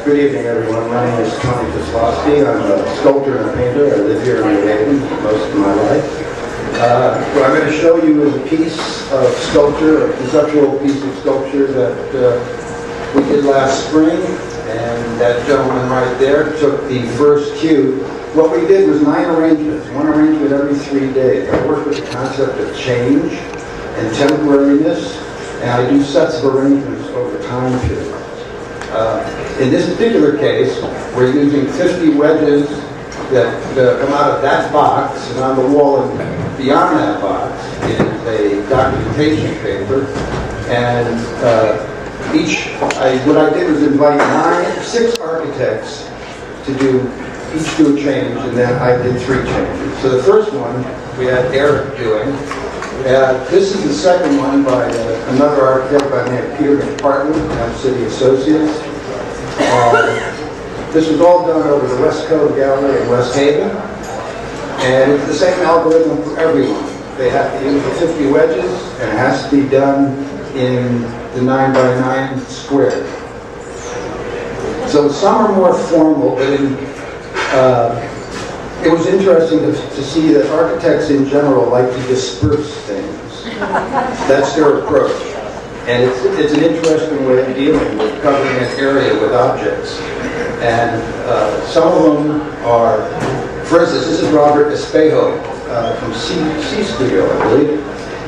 Good evening, everyone. My name is Tony Kozloski. I'm a sculptor and a painter. I live here in New Haven most of my life. What I'm going to show you is a piece of sculpture, a conceptual piece of sculpture that we did last spring. And that gentleman right there took the first cue. What we did was 9 arrangements, one arrangement every 3 days. I work with the concept of change and temporariness, and I do sets of arrangements over time periods. In this particular case, we're using 50 wedges that come out of that box, and on the wall and beyond that box is a documentation paper. And what I did was invite 6 architects to each do a change, and then I did 3 changes. So the first one we had Eric doing. This is the second one by another architect by the name of Peter McPartland, City Associates. This was all done over the West Cove Gallery in West Haven, and it's the same algorithm for everyone. They have to use the 50 wedges, and it has to be done in the 9 by 9 square. So some are more formal, but it was interesting to see that architects in general like to disperse things. That's their approach. And it's an interesting way of dealing with covering an area with objects. And some of them are, for instance, this is Robert Espejo from C Studio, I believe.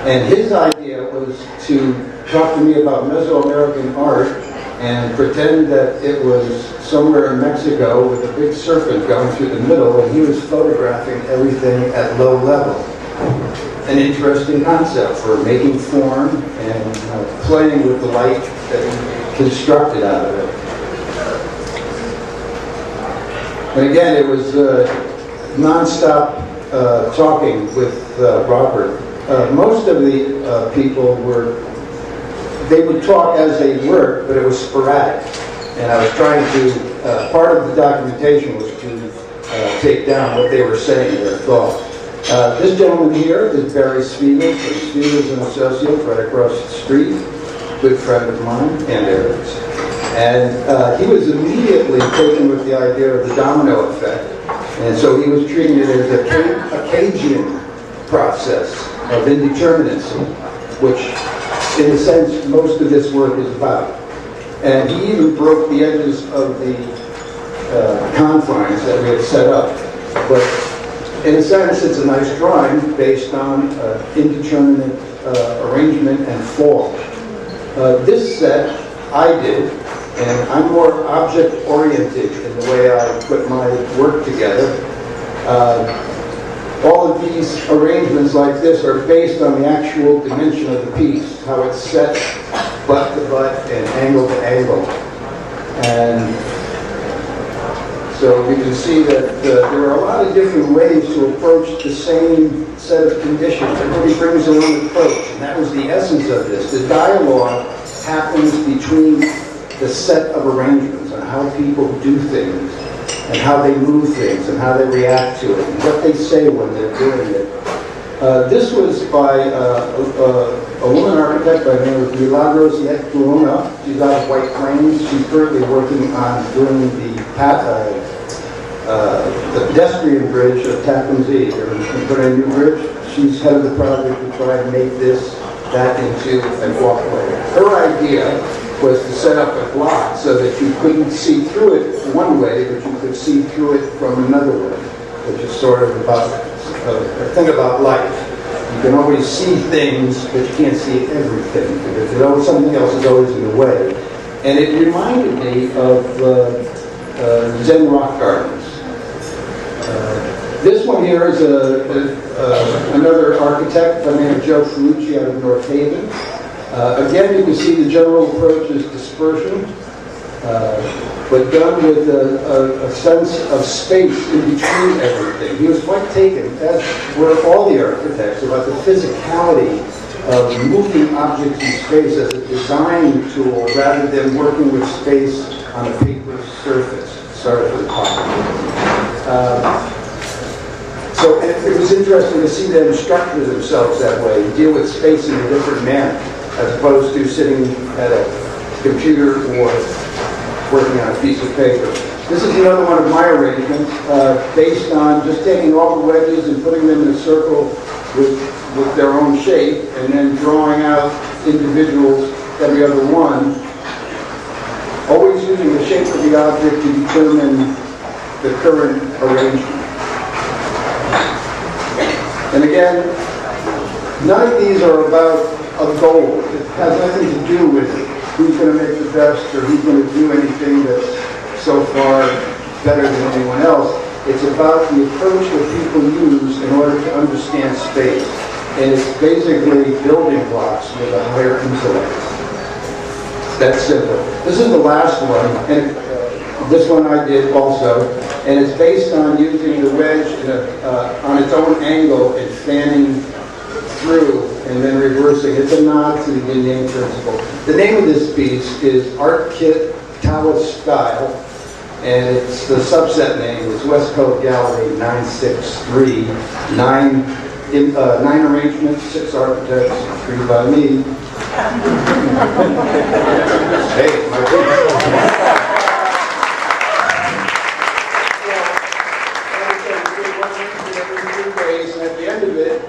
And his idea was to talk to me about Mesoamerican art and pretend that it was somewhere in Mexico with a big serpent going through the middle, and he was photographing everything at low level. An interesting concept for making form and playing with the light that he constructed out of it. And again, it was non-stop talking with Robert. Most of the people they would talk as they worked, but it was sporadic. And I was trying to, part of the documentation was to take down what they were saying, their thoughts. This gentleman here is Barry Spiegel. Spiegel's an associate right across the street, good friend of mine and Eric's. And he was immediately taken with the idea of the domino effect. And so he was treating it as a Cagean process of indeterminacy, which in a sense most of this work is about. And he even broke the edges of the confines that we had set up. But in a sense, it's a nice drawing based on indeterminate arrangement and fall. This set I did, and I'm more object-oriented in the way I put my work together. All of these arrangements like this are based on the actual dimension of the piece, how it's set butt to butt and angle to angle. And so you can see that there are a lot of different ways to approach the same set of conditions. Everybody brings their own approach, and that was the essence of this. The dialogue happens between the set of arrangements on how people do things, and how they move things, and how they react to it, and what they say when they're doing it. This was by a woman architect by the name of Milagros Yetculona. She's out of White Plains. She's currently working on doing the pedestrian bridge of Tappan Zee. They're going to put in a new bridge. She's head of the project to try and make that into a walkway. Her idea was to set up a block so that you couldn't see through it one way, but you could see through it from another way, which is sort of about a thing about life. You can always see things, but you can't see everything, because something else is always in the way. And it reminded me of Zen rock gardens. This one here is another architect by the name of Joe Ferrucci out of North Haven. Again, you can see the general approach is dispersion, but done with a sense of space in between everything. He was quite taken, as were all the architects, about the physicality of moving objects in space as a design tool rather than working with space on a paper surface. Sorry for the talk. So it was interesting to see them structure themselves that way, deal with space in a different manner, as opposed to sitting at a computer or working on a piece of paper. This is another one of my arrangements, based on just taking all the wedges and putting them in a circle with their own shape, and then drawing out individuals, every other one, always using the shape of the object to determine the current arrangement. And again, none of these are about a goal. It has nothing to do with who's going to make the best or who's going to do anything that's so far better than anyone else. It's about the approach that people use in order to understand space. And it's basically building blocks with a higher intellect. That's simple. This is the last one, and this one I did also, and it's based on using the wedge on its own angle and fanning through and then reversing. It's a nod to the Yin-Yang principle. The name of this piece is Art Kit Taoist Style, and it's the subset name is West Coast Gallery 963. Nine arrangements, 6 architects, 3 by me. Hey, my and at the end of it,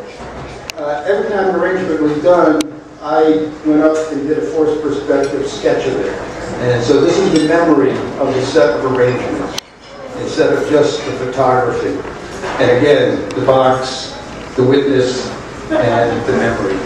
every time an arrangement was done, I went up and did a forced perspective sketch of it. And so this is the memory of the set of arrangements, instead of just the photography. And again, the box, the witness, and the memory.